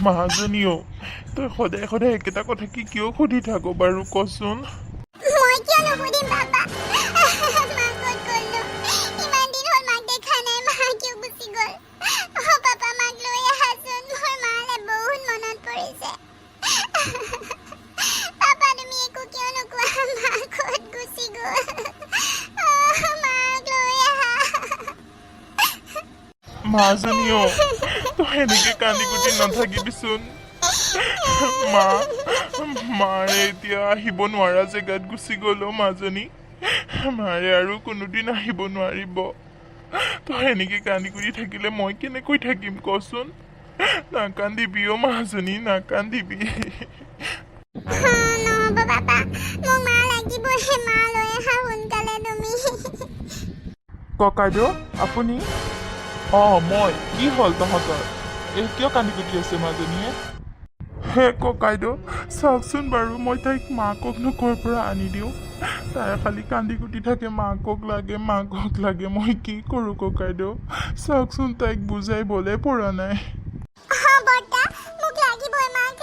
মাজনীও তই সদায় সদায় একেটা কথা কি কিয় সুধি থাকো বাৰু কচোন মই কিয় নুসুধিম পাপা মাক ক'ত গ'লনো ইমান দিন হ'ল মাক দেখা নাই মা কিয় গুচি গ'ল পাপা মাক লৈ আহাচোন মোৰ মালে বহুত মনত পৰিছে পাপা তুমি একো কিয় নোকোৱা মা ক'ত গুচি গ'ল মাক লৈ আহা মাজনীও তই এনেকে কান্দি কুটি নাথাকিবিচোন মাৰে এতিয়া আহিব নোৱাৰা জেগাত গুচি গ'ল মাজনী মাৰে আৰু কোনোদিন আহিব নোৱাৰিব তই এনেকে কান্দি কুটি থাকিলে মই কেনেকৈ থাকিম কচোন নাকান্দিবি অ' মাজনী নাকান্দিবি নহ'ব পাপা মোক মা লাগিবই মা লৈ আহা সোনকালে তুমি ককাইদেউ আপুনি মই কি হ'ল তহঁতৰ কিয় কান্দি কুটি আছে মাজনীয়ে হে ককাইদেউ চাওকচোন বাৰু মই তাইক মাককনো ক'ৰ পৰা আনি দিওঁ তাই খালি কান্দি কুটি থাকে মাকক লাগে মই কি কৰোঁ ককাইদেউ চাওকচোন তাইক বুজাইবলৈ পৰা নাই বৰ্তা মোক লাগিবই মাক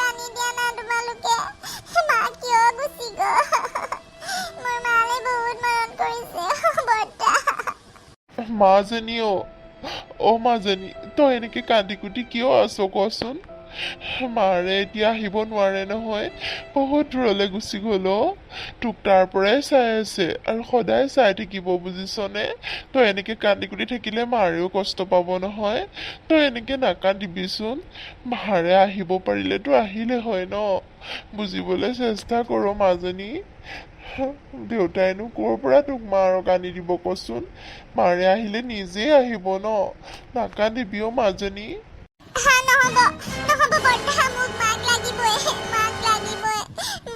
আনি দিয়া না তোমালোকে মা কিয় গুচি গ'ল মোৰ মালে বহুত মৰম কৰিছে বৰ্তা মাজনী মাজনী তই এনেকে কান্দি কুটি কিয় আছ কচোন মাৰে এতিয়া আহিব নোৱাৰে নহয় বহুত দূৰলৈ গুচি গ'ল তোক তাৰ পৰাই চাই আছে আৰু সদায় চাই থাকিব বুজিছনে তই এনেকে কান্দি কুটি থাকিলে মাৰেও কষ্ট পাব নহয় তই এনেকে নাকান্দিবিচোন মাৰে আহিব পাৰিলেতো আহিলে হয় ন বুজিবলৈ চেষ্টা কৰ মাজনী দেউতাইনো ক'ৰ পৰা তোক মাৰক আনি দিব কচোন মাৰে আহিলে নিজেই আহিব ন নাকান্দিবি অ' মাজনী নহ'ব বৰ্তা মোক মাক লাগিবই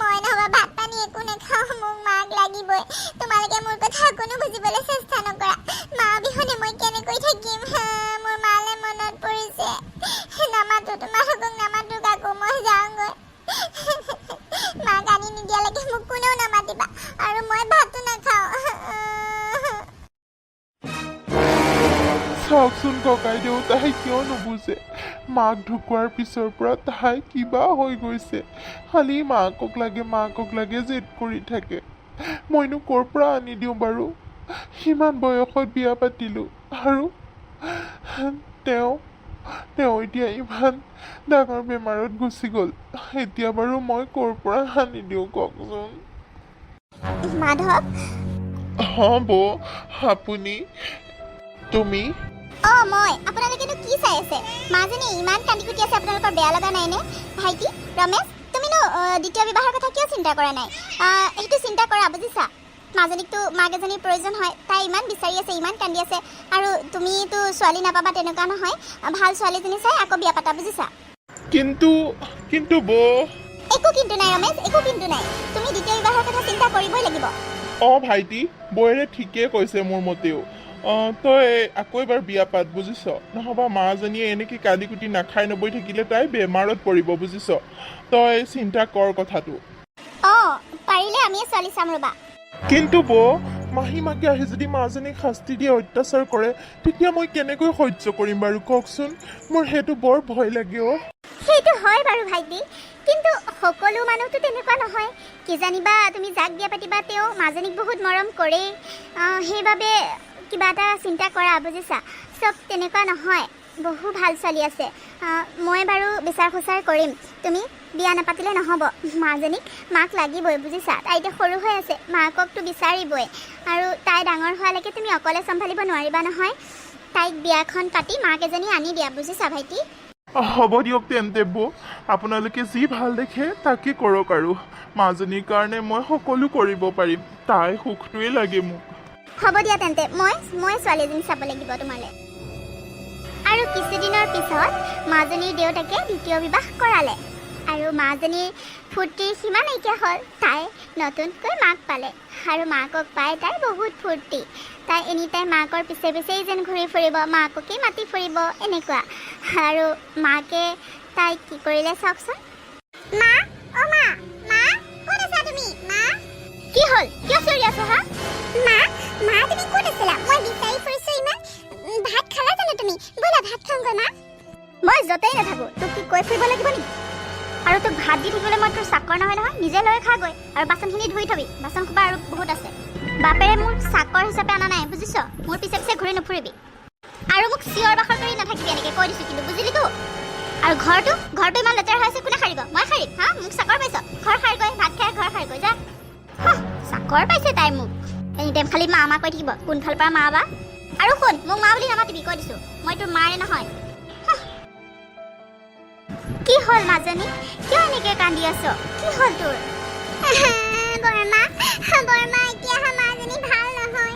মই নহ'বা ভাত পানী একো নাখাওঁ মোক মাক লাগিবই তোমালোকে মোৰ কথা কোনো বুজিবলৈ চেষ্টা নকৰা মা অবিহনে মই কেনেকৈ থাকিম মোৰ মালে মনত পৰিছে নামাতো তোমালোকক নামাতো কাকো মই যাওঁগৈ মাক আনি নিদিয়ালৈকে মোক কোনেও নামাতিবা আৰু মই ভাতো নাখাওঁ চাওকচোন ককাইদেউ তাই কিয় নুবুজে মাক ঢুকোৱাৰ পিছৰ পৰা তাই কিবা হৈ গৈছে খালি মাকক লাগে জেদ কৰি থাকে মইনো ক'ৰ পৰা আনি দিওঁ বাৰু সিমান বয়সত বিয়া পাতিলোঁ আৰু তেওঁ এতিয়া ইমান ডাঙৰ বেমাৰত গুচি গ'ল এতিয়া বাৰু মই ক'ৰ পৰা আনি দিওঁ কওকচোন মাধৱ বৌ আপুনি তুমি মই আপোনালোকেনো কি চাই আছে মাজনী ইমান কান্দি কুটি আছে আপোনালোকৰ বেয়া লগা নাইনে ভাইটি ৰমেশ তুমিনো দ্বিতীয় বিবাহৰ কথা কিয় চিন্তা কৰা নাই সেইটো চিন্তা কৰা বুজিছা মাজনীকতো মাক এজনীৰ প্ৰয়োজন হয় তাই ইমান বিচাৰি আছে ইমান কান্দি আছে আৰু তুমিতো ছোৱালী নাপাবা তেনেকুৱা নহয় ভাল ছোৱালীজনী চাই আকৌ বিয়া পাতা বুজিছা কিন্তু বৌ একো কিন্তু নাই ৰমেশ একো কিন্তু নাই তুমি দ্বিতীয় বিবাহৰ কথা চিন্তা কৰিবই লাগিব ভাইটি বৌৰে ঠিকেই কৈছে মোৰ মতেও তই আকৌ এবাৰ বিয়া পাত বুজিছ নহবা মাজনীয়ে এনেকে কান্দি কুটি নাখাই নবৈ থাকিলে তাই বেমাৰত পৰিব বুজিছ তই চিন্তা কৰ কথাটো পাৰিলে আমি ছোৱালী চাম ৰবা কিন্তু বৌ মাহীমাকে আহি যদি মাজনীক শাস্তি দিয়ে অত্যাচাৰ কৰে তেতিয়া মই কেনেকৈ সহ্য কৰিম বাৰু কওকচোন মোৰ সেইটো বৰ ভয় লাগে সেইটো হয় বাৰু ভাইটি কিন্তু সকলো মানুহতো তেনেকুৱা নহয় কি জানিবা তুমি যাক বিয়া পাতিবা তেওঁ মাজনীক বহুত মৰম কৰে সেইবাবে কিবা এটা চিন্তা কৰা বুজিছা চব তেনেকুৱা নহয় বহু ভাল ছোৱালী আছে মই বাৰু বিচাৰ খোচাৰ কৰিম তুমি বিয়া নাপাতিলে নহ'ব মাজনীক মাক লাগিবই বুজিছা তাই এতিয়া সৰু হৈ আছে মাককতো বিচাৰিবই আৰু তাই ডাঙৰ হোৱালৈকে তুমি অকলে চম্ভালিব নোৱাৰিবা নহয় তাইক বিয়াখন পাতি মাক এজনী আনি দিয়া বুজিছা ভাইটি হ'ব দিয়ক তেন্তে বৌ আপোনালোকে যি ভাল দেখে তাকে কৰক আৰু মাজনীৰ কাৰণে মই সকলো কৰিব পাৰিম তাই সুখটোৱে লাগে মোক হ'ব দিয়া তেন্তে মই ছোৱালী এজনী চাব লাগিব তোমালে আৰু কিছুদিনৰ পিছত মাজনীৰ দেউতাকে দ্বিতীয় বিবাহ কৰালে আৰু মাজনীৰ ফূৰ্তিৰ সীমা নাইকিয়া হ'ল তাই নতুনকৈ মাক পালে আৰু মাকক পাই তাই বহুত ফূৰ্তি তাই এনিটাইম মাকৰ পিছে যেন ঘূৰি ফুৰিব মাককেই মাতি ফুৰিব এনেকুৱা আৰু মাকে তাইক কি কৰিলে চাওকচোন মা ক'ত আছা তুমি মা কি হ'ল কিয় চিঞৰি আছা মা তুমি ক'ত আছিলা মই বিচাৰি ফুৰিছো ইমান ভাত খালা জানো তুমি ব'লা ভাত খাওঁগৈ মা মই য'তেই নাথাকো তোক কি কৈ ফুৰিব লাগিব নেকি আৰু তোক ভাত দি থাকিবলৈ মই তোৰ চাকৰ নহয় নহয় নিজে লৈ খাগৈ আৰু বাচনখিনি ধুই থবি বাচন খোপা আৰু বহুত আছে বাপেৰে মোৰ চাকৰ হিচাপে অনা নাই বুজিছ মোৰ পিছে পিছে ঘূৰি নুফুৰিবি আৰু মোক চিঞৰ বাখৰ কৰি নাথাকিবি এনেকৈ কৈ দিছোঁ কিন্তু বুজিলিতো আৰু ঘৰটো ইমান লেতেৰা হৈ আছে কোনে সাৰিব মই সাৰিম হা মোক চাকৰ পাইছ ঘৰ সাৰগৈ ভাত খাই ঘৰ সাৰগৈ যা চাকৰ পাইছে তাই মোক এনি টাইম খালি মা কৈ থাকিব কোনফালৰ পৰা মা বা আৰু শুন মোক মা বুলি নামাতিবি কৈ দিছোঁ মই তোৰ মাৰে নহয় কি হ'ল মাজনী কিয় এনেকৈ কান্দি আছ কি হ'ল তোৰ বৰমা এতিয়া মাজনী ভাল নহয়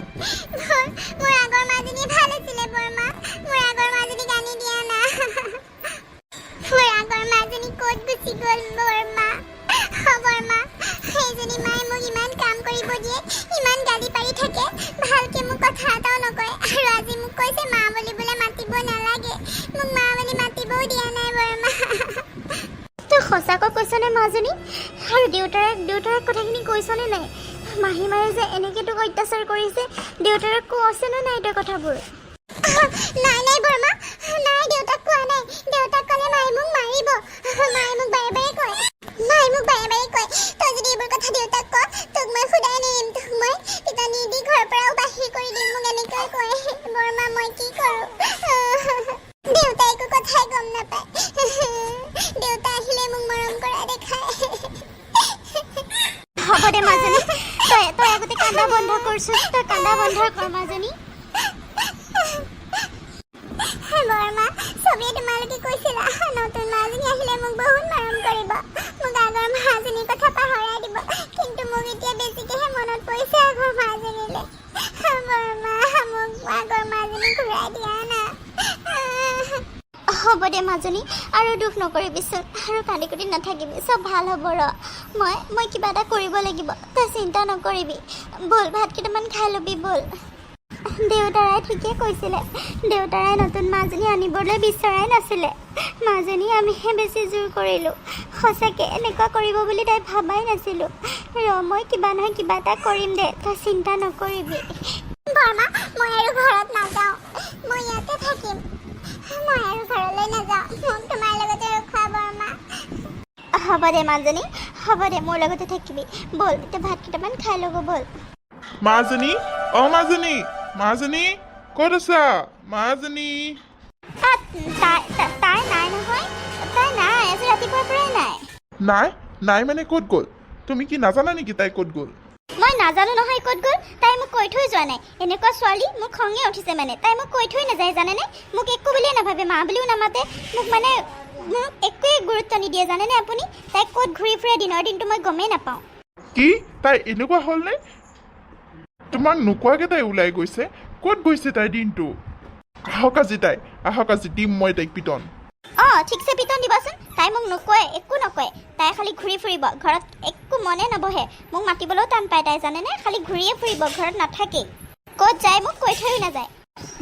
মোৰ আগৰ মাজনী ভাল আছিলে বৰমা মোৰ আগৰ মাজনী কান্দি দিয়া না মোৰ আগৰ মাজনী ক'ত গুচি গ'ল বৰমা বৰমা সেইজনী মায়ে মোক ইমান কাম কৰিব দিয়ে ইমান গালি পাৰি থাকে ভালকে মোক কথা এটাও নকয় আৰু আজি মোক কৈছে মা বুলিবলৈ মাতিব নালাগে মোক মা বুলি মাতিবও দিয়া নাই বৰমা তই সঁচাকৈ কৈছনে মাজনী আৰু দেউতাৰে কথাখিনি কৈছনে নাই মাহী মায়ে যে এনেকৈ তোক অত্যাচাৰ কৰিছে দেউতাৰে কৈছেনে নাই তই কথাবোৰ নাই বৰমা নাই দেউতাক কোৱা নাই দেউতাক ক'লে মায়ে মোক মাৰিব মায়ে মোক বাৰে বাৰে কয় তই যদি এইবোৰ কথা দেউতাক ক তোক মই খুদাই নিদিম তোক মই পিটনি দি ঘৰৰ পৰাও বাহিৰ কৰি দিম মোক এনেকৈ কয় বৰমা মই কি কৰোঁ দেউতাই একো কথাই গম নাপায় দেউতা আহিলে মোক মৰম কৰা দেখায় হ'ব দে মাজনী তই আগতে কান্দা বন্ধ কৰছোন তই কান্দা বন্ধ কৰ মাজনী বৰমা চবেই তোমালোকে কৈছিলা নতুন মাজনী আহিলে মোক বহুত মৰম কৰিব মোক আগৰ মাজনীৰ কথা পাহৰাই দিব কিন্তু মোক এতিয়া বেছিকেহে মনত পৰিছে আগৰ মাজনীলৈ বৰমা মোক আগৰ মাজনী ঘূৰাই দিয়া না হ'ব দে মাজনী আৰু দুখ নকৰিবিচোন আৰু কান্দি কুটি নাথাকিবি চব ভাল হ'ব ৰ মই কিবা এটা কৰিব লাগিব তই চিন্তা নকৰিবি ব'ল ভাত কেইটামান খাই ল'বি ব'ল দেউতাৰাই ঠিকে কৈছিলে দেউতাৰাই নতুন মাজনী আনিবলৈ বিচৰাই নাছিলে মাজনী আমিহে বেছি জোৰ কৰিলোঁ সঁচাকৈ এনেকুৱা কৰিব বুলি তাই ভাবাই নাছিলোঁ মই কিবা নহয় কিবা এটা কৰিম দে তই চিন্তা নকৰিবি বৰমা মই আৰু ঘৰত নাযাওঁ মই ইয়াতে থাকিম মই আৰু ঘৰলৈ নাযাওঁ মোক তোমাৰ লগতে ৰখা বৰমা হ'ব দে মাজনী হ'ব দে মোৰ লগতে থাকিবি ব'ল এতিয়া ভাত কেইটামান খাই ল'ব ব'ল মাজনী মাজনী ক'ত আছা মাজনী তাই নাই নহয় তাই নাই আজি ৰাতিপুৱাৰ পৰাই নাই মানে ক'ত গ'ল তুমি কি নাজানা নেকি তাই ক'ত গ'ল মই নাজানো নহয় ক'ত গ'ল তাই মোক কৈ থৈ যোৱা নাই এনেকুৱা ছোৱালী মোক খঙে উঠিছে মানে তাই মোক কৈ থৈ নাযায় জানেনে মোক একো বুলিয়ে নাভাবে মা বুলিও নামাতে মোক মানে মোক একোৱেই গুৰুত্ব নিদিয়ে জানেনে আপুনি তাই ক'ত ঘূৰি ফুৰে দিনৰ দিনটো মই গমেই নাপাওঁ কি তাই এনেকুৱা হ'লনে তোমাক নোকোৱাকৈ তাই ওলাই গৈছে ক'ত গৈছে তাই দিনটো আহক আজি দিম মই তাইক পিটন ঠিকছে পিটন দিবাচোন তাই মোক নকয় একো নকয় তাই খালি ঘূৰি ফুৰিব ঘৰত একো মনে নবহে মোক মাতিবলৈও টান পায় তাই জানেনে খালি ঘূৰিয়ে ফুৰিব ঘৰত নাথাকেই ক'ত যায় মোক কৈ থৈও নাযায়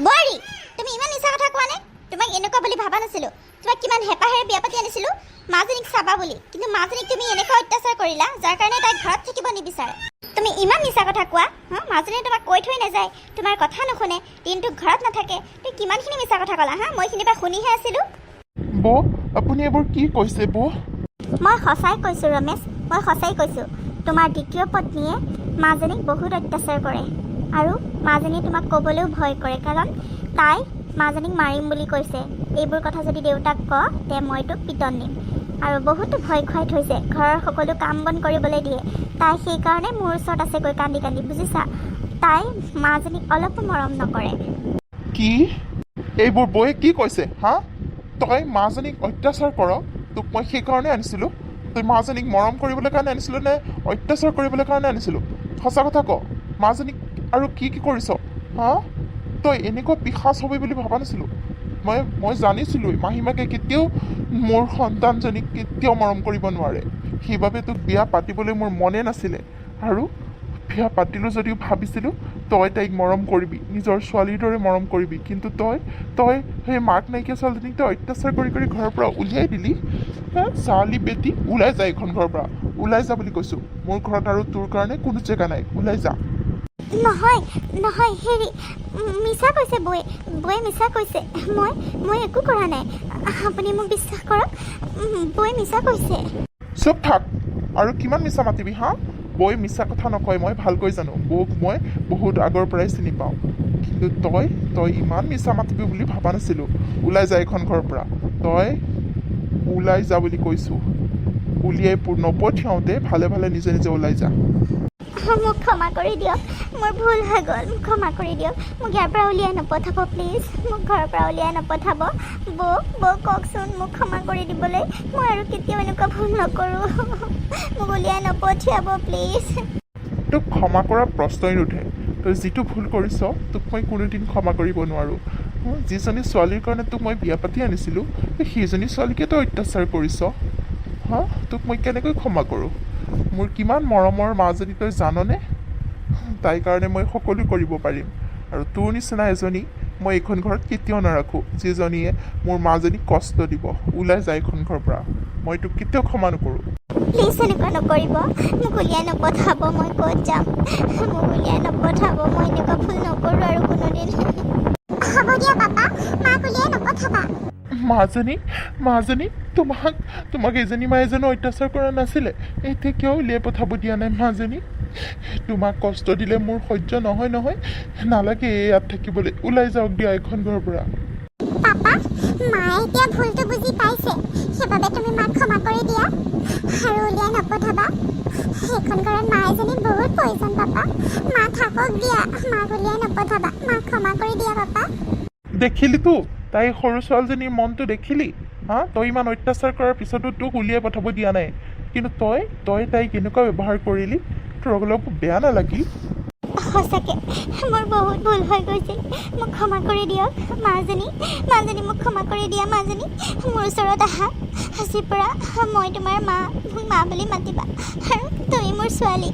বোৱাৰী তুমি ইমান মিছা কথা কোৱা নে তোমাক এনেকুৱা বুলি ভাবা নাছিলোঁ তোমাক কিমান হেঁপাহেৰে বিয়া পাতি আনিছিলোঁ মাজনীক চাবা বুলি কিন্তু মাজনীক তুমি এনেকুৱা অত্যাচাৰ কৰিলা যাৰ কাৰণে তাই ঘৰত থাকিব নিবিচাৰে তুমি ইমান মিছা কথা কোৱা মাজনীয়ে তোমাক কৈ থৈ নাযায় তোমাৰ কথা নুশুনে দিনটো ঘৰত নাথাকে তুমি কিমানখিনি মিছা কথা ক'লা মই খিনিৰ পৰা শুনিহে আছিলোঁ বৌ আপুনি এইবোৰ কি কৈছে বৌ মই সঁচাই কৈছোঁ ৰমেশ মই সঁচাই কৈছোঁ তোমাৰ দ্বিতীয় পত্নীয়ে মাজনীক বহুত অত্যাচাৰ কৰে আৰু মাজনীয়ে তোমাক ক'বলৈও ভয় কৰে কাৰণ তাই মাজনীক মাৰিম বুলি কৈছে এইবোৰ কথা যদি দেউতাক কওঁ তে মই তোক পিটন দিম আৰু বহুতো ভয় খুৱাই থৈছে ঘৰৰ সকলো কাম বন কৰিবলৈ দিয়ে তাই সেইকাৰণে মোৰ ওচৰত আছেগৈ কান্দি কান্দি বুজিছা তাই মাজনীক অলপো মৰম নকৰে কি এইবোৰ বৌয়ে কি কৈছে তই মাজনীক অত্যাচাৰ কৰ তোক মই সেইকাৰণে আনিছিলোঁ তই মাজনীক মৰম কৰিবলৈ কাৰণে আনিছিলোঁ নে অত্যাচাৰ কৰিবলৈ কাৰণে আনিছিলোঁ সঁচা কথা ক মাজনীক আৰু কি কৰিছ তই এনেকুৱা পিশাচ হ'বি বুলি ভবা নাছিলোঁ মই জানিছিলোঁ মাহীমাকে কেতিয়াও মোৰ সন্তানজনীক কেতিয়াও মৰম কৰিব নোৱাৰে সেইবাবে তোক বিয়া পাতিবলৈ মোৰ মনে নাছিলে আৰু বিয়া পাতিলোঁ যদিও ভাবিছিলোঁ তই তাইক মৰম কৰিবি নিজৰ ছোৱালীৰ দৰে মৰম কৰিবি কিন্তু তই সেই মাক নাইকিয়া ছোৱালীজনীক তই অত্যাচাৰ কৰি ঘৰৰ পৰা উলিয়াই দিলি ছোৱালী বেটি ওলাই যা এইখন ঘৰৰ পৰা ওলাই যা বুলি কৈছোঁ মোৰ ঘৰত আৰু তোৰ কাৰণে কোনো জেগা নাই ওলাই যা নহয় হেৰি মিছা কৈছে বৌয়ে মিছা কৈছে মই একো কৰা নাই আপুনি মোক বিশ্বাস কৰক বৌয়ে মিছা কৈছে চুপ থাক আৰু কিমান মিছা মাতিবি হা বৌয়ে মিছা কথা নকয় মই ভালকৈ জানো বৌক মই বহুত আগৰ পৰাই চিনি পাওঁ কিন্তু তই ইমান মিছা মাতিবি বুলি ভাবা নাছিলোঁ ওলাই যা এইখন ঘৰৰ পৰা তই ওলাই যা বুলি কৈছোঁ উলিয়াই নপঠিয়াওঁতে ভালে ভালে নিজে নিজে ওলাই যা মোক ক্ষমা কৰি দিয়ক মোৰ ভুল হৈ গ'ল মোক ক্ষমা কৰি দিয়ক মোক ইয়াৰ পৰা উলিয়াই নপঠাব প্লিজ মোক ঘৰৰ পৰা উলিয়াই নপঠাব বৌ কওকচোন মোক ক্ষমা কৰি দিবলৈ মই আৰু কেতিয়াও এনেকুৱা ভুল নকৰোঁ মোক উলিয়াই নপঠিয়াব প্লিজ তোক ক্ষমা কৰাৰ প্ৰশ্নই নুঠে তই যিটো ভুল কৰিছ তোক মই কোনোদিন ক্ষমা কৰিব নোৱাৰোঁ যিজনী ছোৱালীৰ কাৰণে তোক মই বিয়া পাতি আনিছিলোঁ সেইজনী ছোৱালীকে তই অত্যাচাৰ কৰিছ হা তোক মই কেনেকৈ ক্ষমা কৰোঁ মোৰ কিমান মৰমৰ মাজনী তই জাননে তাইৰ কাৰণে মই সকলো কৰিব পাৰিম আৰু তোৰ নিচিনা এজনী মই এইখন ঘৰত কেতিয়াও নাৰাখোঁ যিজনীয়ে মোৰ মাজনীক কষ্ট দিব ওলাই যায় এইখন ঘৰৰ পৰা মই তোক কেতিয়াও ক্ষমা নকৰোঁ প্লিজ এনেকুৱা নকৰিব মোক উলিয়াই নপঠাব মই ক'ত যাম মোক উলিয়াই নপঠাব মই এনেকুৱা ভুল নকৰোঁ আৰু কোনোদিন হ'ব দিয়া পাপা মাক উলিয়াই নপঠাবা মাজনী তোমাক এজনী মায়ে জানো অত্যাচাৰ কৰা নাছিলে এতিয়া কিয় উলিয়াই পঠাব দিয়া নাই মাজনী তোমাক কষ্ট দিলে মোৰ সহ্য নহয় নালাগে ইয়াত থাকিবলৈ ওলাই যাওক দিয়া এইখন ঘৰৰ পৰা পাপা মায়ে এতিয়া ভুলটো বুজি পাইছে সেইবাবে তুমি মাক ক্ষমা কৰি দিয়া আৰু উলিয়াই নপঠাবা সেইখন ঘৰত মা এজনী বহুত প্ৰয়োজন পাপা মা থাকক দিয়া মাক উলিয়াই নপঠাবা মাক ক্ষমা কৰি দিয়া পাপা দেখিলিতো তাই সৰু ছোৱালীজনীৰ মনটো দেখিলি হা তই ইমান অত্যাচাৰ কৰাৰ পিছতো তোক উলিয়াই পঠাব দিয়া নাই কিন্তু তই তাইক কেনেকুৱা ব্যৱহাৰ কৰিলি তোৰ অলপ বেয়া নালাগিল সঁচাকৈ মোৰ বহুত ভুল হৈ গৈছিল মোক ক্ষমা কৰি দিয়ক মাজনী মোক ক্ষমা কৰি দিয়া মাজনী মোৰ ওচৰত আহা আজিৰ পৰা মই তোমাৰ মোক মা বুলি মাতিবা আৰু তুমি মোৰ ছোৱালী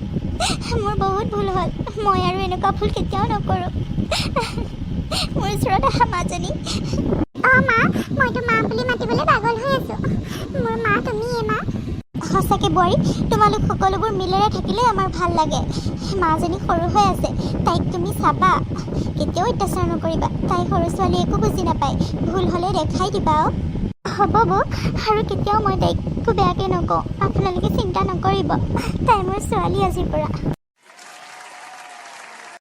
মোৰ বহুত ভুল হ'ল মই আৰু এনেকুৱা ভুল কেতিয়াও নকৰোঁ মোৰ ওচৰত আহা মাজনী অঁ মা মইতো মা বুলি মাতিবলৈ পাগল হৈ আছোঁ মোৰ মা তুমিয়ে মা সঁচাকৈ বোৱাৰী তোমালোক সকলোবোৰ মিলেৰে থাকিলে আমাৰ ভাল লাগে মাজনী সৰু হৈ আছে তাইক তুমি চাবা কেতিয়াও অত্যাচাৰ নকৰিবা তাই সৰু ছোৱালী একো বুজি নাপায় ভুল হ'লে দেখাই দিবা হ'ব বৌ আৰু কেতিয়াও মই তাইক একো বেয়াকৈ নকওঁ আপোনালোকে চিন্তা নকৰিব তাই মোৰ ছোৱালী আজিৰ পৰা